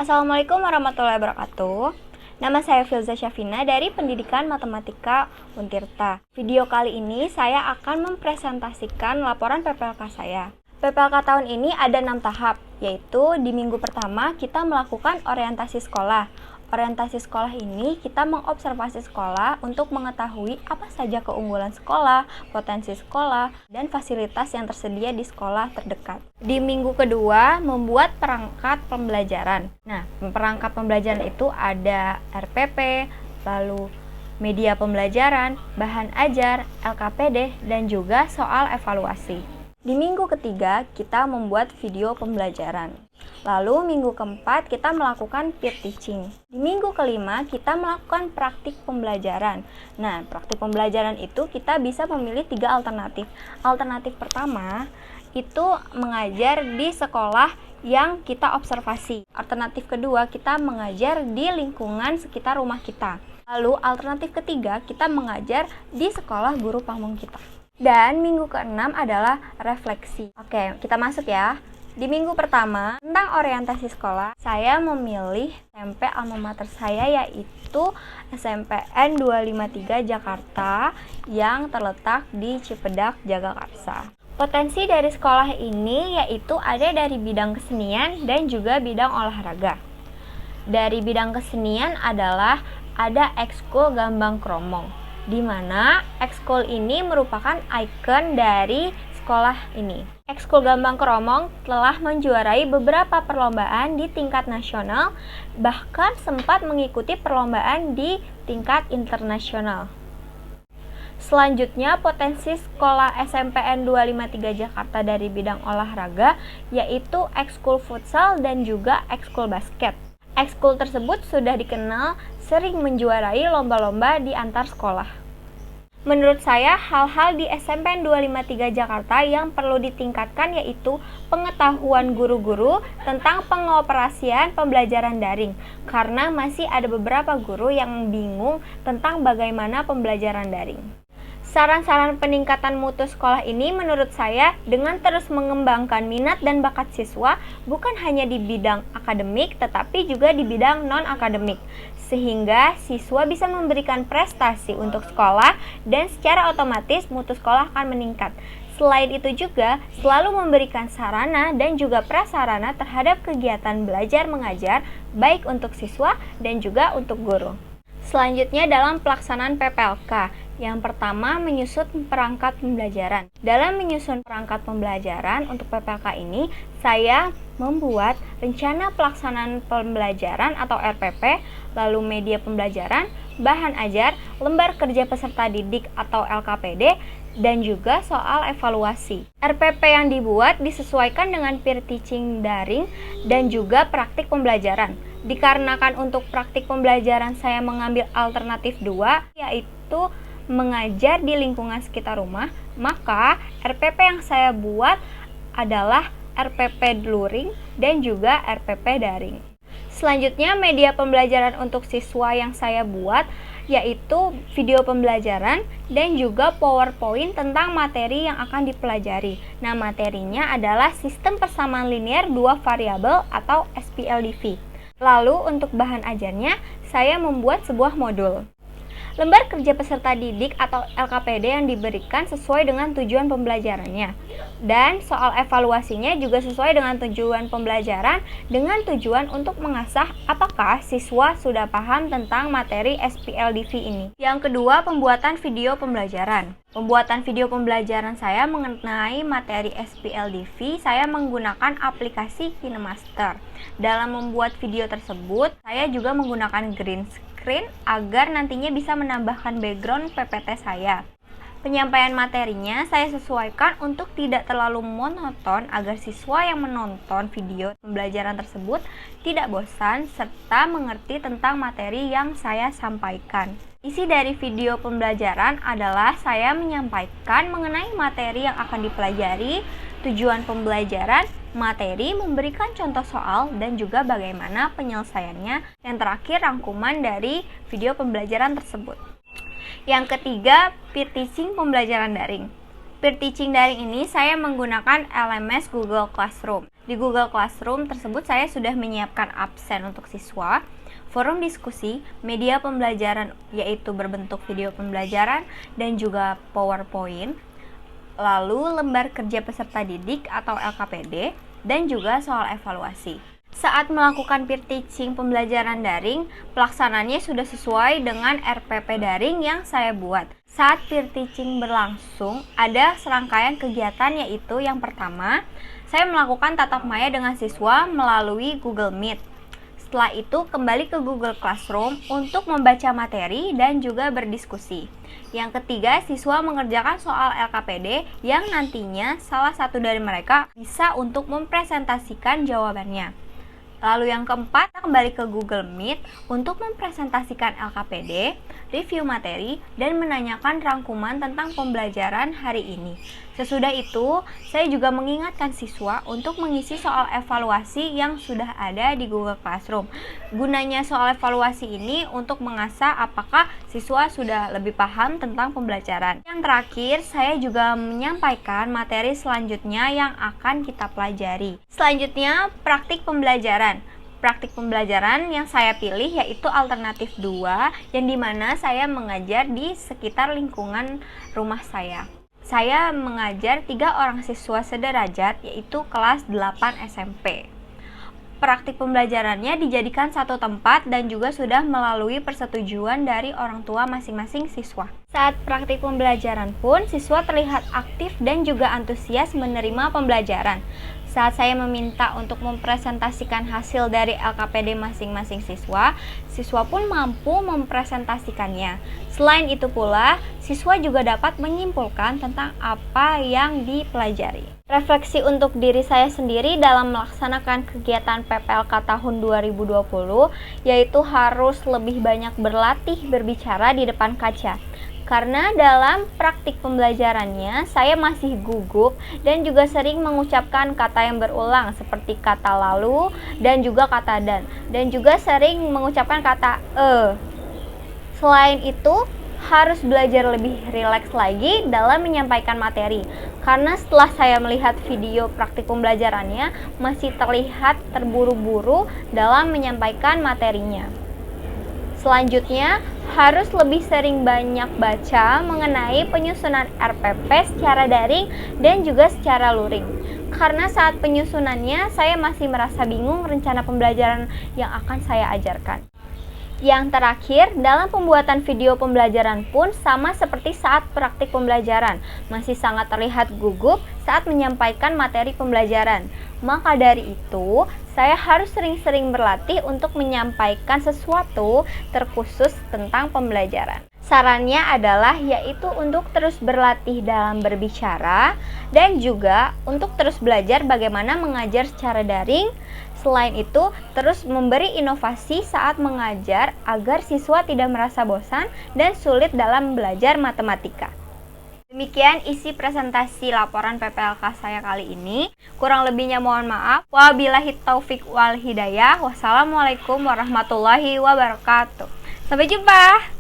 Assalamualaikum warahmatullahi wabarakatuh. Nama saya Filza Syafina dari Pendidikan Matematika Untirta. Video kali ini saya akan mempresentasikan laporan PPLK saya. PPLK tahun ini ada 6 tahap, yaitu di minggu pertama kita melakukan orientasi sekolah. Orientasi sekolah ini kita mengobservasi sekolah untuk mengetahui apa saja keunggulan sekolah, potensi sekolah, dan fasilitas yang tersedia di sekolah terdekat. Di minggu kedua, membuat perangkat pembelajaran. Nah, perangkat pembelajaran itu ada RPP, lalu media pembelajaran, bahan ajar, LKPD, dan juga soal evaluasi. Di minggu ketiga, kita membuat video pembelajaran. Lalu minggu keempat, kita melakukan peer teaching. Di minggu kelima, kita melakukan praktik pembelajaran. Nah, praktik pembelajaran itu kita bisa memilih 3 alternatif. Alternatif pertama, itu mengajar di sekolah yang kita observasi. Alternatif kedua, kita mengajar di lingkungan sekitar rumah kita. Lalu alternatif ketiga, kita mengajar di sekolah guru pamong kita. Dan minggu ke-6 adalah refleksi. Oke, kita masuk ya. Di minggu pertama, tentang orientasi sekolah, saya memilih SMP alma mater saya, yaitu SMPN 253 Jakarta yang terletak di Cipedak, Jagakarsa. Potensi dari sekolah ini yaitu ada dari bidang kesenian dan juga bidang olahraga. Dari bidang kesenian adalah ada ekskul Gambang Kromong, di mana ekskul ini merupakan ikon dari sekolah ini. Ekskul Gambang Kromong telah menjuarai beberapa perlombaan di tingkat nasional, bahkan sempat mengikuti perlombaan di tingkat internasional. Selanjutnya, potensi sekolah SMPN 253 Jakarta dari bidang olahraga yaitu ekskul futsal dan juga ekskul basket. Ekskul tersebut sudah dikenal sering menjuarai lomba-lomba di antar sekolah. Menurut saya, hal-hal di SMPN 253 Jakarta yang perlu ditingkatkan yaitu pengetahuan guru-guru tentang pengoperasian pembelajaran daring, karena masih ada beberapa guru yang bingung tentang bagaimana pembelajaran daring. Saran-saran peningkatan mutu sekolah ini menurut saya dengan terus mengembangkan minat dan bakat siswa bukan hanya di bidang akademik tetapi juga di bidang non-akademik, sehingga siswa bisa memberikan prestasi untuk sekolah dan secara otomatis mutu sekolah akan meningkat. Selain itu juga selalu memberikan sarana dan juga prasarana terhadap kegiatan belajar mengajar baik untuk siswa dan juga untuk guru. Selanjutnya dalam pelaksanaan PPLK, yang pertama menyusun perangkat pembelajaran. Dalam menyusun perangkat pembelajaran untuk PPLK ini, saya membuat rencana pelaksanaan pembelajaran atau RPP, lalu media pembelajaran, bahan ajar, lembar kerja peserta didik atau LKPD, dan juga soal evaluasi. RPP yang dibuat disesuaikan dengan peer teaching daring dan juga praktik pembelajaran. Dikarenakan untuk praktik pembelajaran saya mengambil alternatif 2, yaitu mengajar di lingkungan sekitar rumah, maka RPP yang saya buat adalah RPP luring dan juga RPP daring. Selanjutnya, media pembelajaran untuk siswa yang saya buat yaitu video pembelajaran dan juga PowerPoint tentang materi yang akan dipelajari. Nah, materinya adalah sistem persamaan linear 2 variabel atau SPLDV. Lalu untuk bahan ajarnya, saya membuat sebuah modul. Lembar kerja peserta didik atau LKPD yang diberikan sesuai dengan tujuan pembelajarannya. Dan soal evaluasinya juga sesuai dengan tujuan pembelajaran dengan tujuan untuk mengasah apakah siswa sudah paham tentang materi SPLDV ini. Yang kedua, pembuatan video pembelajaran. Pembuatan video pembelajaran saya mengenai materi SPLDV, saya menggunakan aplikasi KineMaster. Dalam membuat video tersebut, saya juga menggunakan green screen agar nantinya bisa menambahkan background PPT saya. Penyampaian materinya saya sesuaikan untuk tidak terlalu monoton agar siswa yang menonton video pembelajaran tersebut tidak bosan serta mengerti tentang materi yang saya sampaikan. Isi dari video pembelajaran adalah saya menyampaikan mengenai materi yang akan dipelajari, tujuan pembelajaran, materi, memberikan contoh soal, dan juga bagaimana penyelesaiannya. Yang terakhir, rangkuman dari video pembelajaran tersebut. Yang ketiga, peer teaching pembelajaran daring. peer teaching daring ini saya menggunakan LMS Google Classroom. Di Google Classroom tersebut saya sudah menyiapkan absen untuk siswa, forum diskusi, media pembelajaran yaitu berbentuk video pembelajaran dan juga PowerPoint, lalu lembar kerja peserta didik atau LKPD, dan juga soal evaluasi. Saat melakukan peer teaching pembelajaran daring, pelaksananya sudah sesuai dengan RPP daring yang saya buat. Saat peer teaching berlangsung, ada serangkaian kegiatan yaitu yang pertama, saya melakukan tatap maya dengan siswa melalui Google Meet. Setelah itu kembali ke Google Classroom untuk membaca materi dan juga berdiskusi. Yang ketiga, siswa mengerjakan soal LKPD yang nantinya salah satu dari mereka bisa untuk mempresentasikan jawabannya. Lalu yang keempat, kita kembali ke Google Meet untuk mempresentasikan LKPD, review materi, dan menanyakan rangkuman tentang pembelajaran hari ini. Sesudah itu, saya juga mengingatkan siswa untuk mengisi soal evaluasi yang sudah ada di Google Classroom. Gunanya soal evaluasi ini untuk mengasah apakah siswa sudah lebih paham tentang pembelajaran. Yang terakhir, saya juga menyampaikan materi selanjutnya yang akan kita pelajari. Selanjutnya, praktik pembelajaran. Praktik pembelajaran yang saya pilih yaitu alternatif 2, yang dimana saya mengajar di sekitar lingkungan rumah saya. Saya mengajar 3 orang siswa sederajat yaitu kelas 8 SMP. Praktik pembelajarannya dijadikan satu tempat dan juga sudah melalui persetujuan dari orang tua masing-masing siswa. Saat praktik pembelajaran pun, siswa terlihat aktif dan juga antusias menerima pembelajaran. Saat saya meminta untuk mempresentasikan hasil dari LKPD masing-masing siswa, siswa pun mampu mempresentasikannya. Selain itu pula, siswa juga dapat menyimpulkan tentang apa yang dipelajari. Refleksi untuk diri saya sendiri dalam melaksanakan kegiatan PPLK tahun 2020, yaitu harus lebih banyak berlatih berbicara di depan kaca. Karena dalam praktik pembelajarannya, saya masih gugup dan juga sering mengucapkan kata yang berulang seperti kata lalu dan juga kata dan juga sering mengucapkan kata Selain itu, harus belajar lebih rileks lagi dalam menyampaikan materi. Karena setelah saya melihat video praktik pembelajarannya, masih terlihat terburu-buru dalam menyampaikan materinya. Selanjutnya, harus lebih sering banyak baca mengenai penyusunan RPP secara daring dan juga secara luring. Karena saat penyusunannya, saya masih merasa bingung rencana pembelajaran yang akan saya ajarkan. Yang terakhir, dalam pembuatan video pembelajaran pun sama seperti saat praktik pembelajaran, masih sangat terlihat gugup saat menyampaikan materi pembelajaran. Maka dari itu, saya harus sering-sering berlatih untuk menyampaikan sesuatu terkhusus tentang pembelajaran. Sarannya adalah yaitu untuk terus berlatih dalam berbicara dan juga untuk terus belajar bagaimana mengajar secara daring. Selain itu, terus memberi inovasi saat mengajar agar siswa tidak merasa bosan dan sulit dalam belajar matematika. Demikian isi presentasi laporan PPLK saya kali ini. Kurang lebihnya mohon maaf. Wabillahi taufik wal hidayah. Wassalamualaikum warahmatullahi wabarakatuh. Sampai jumpa.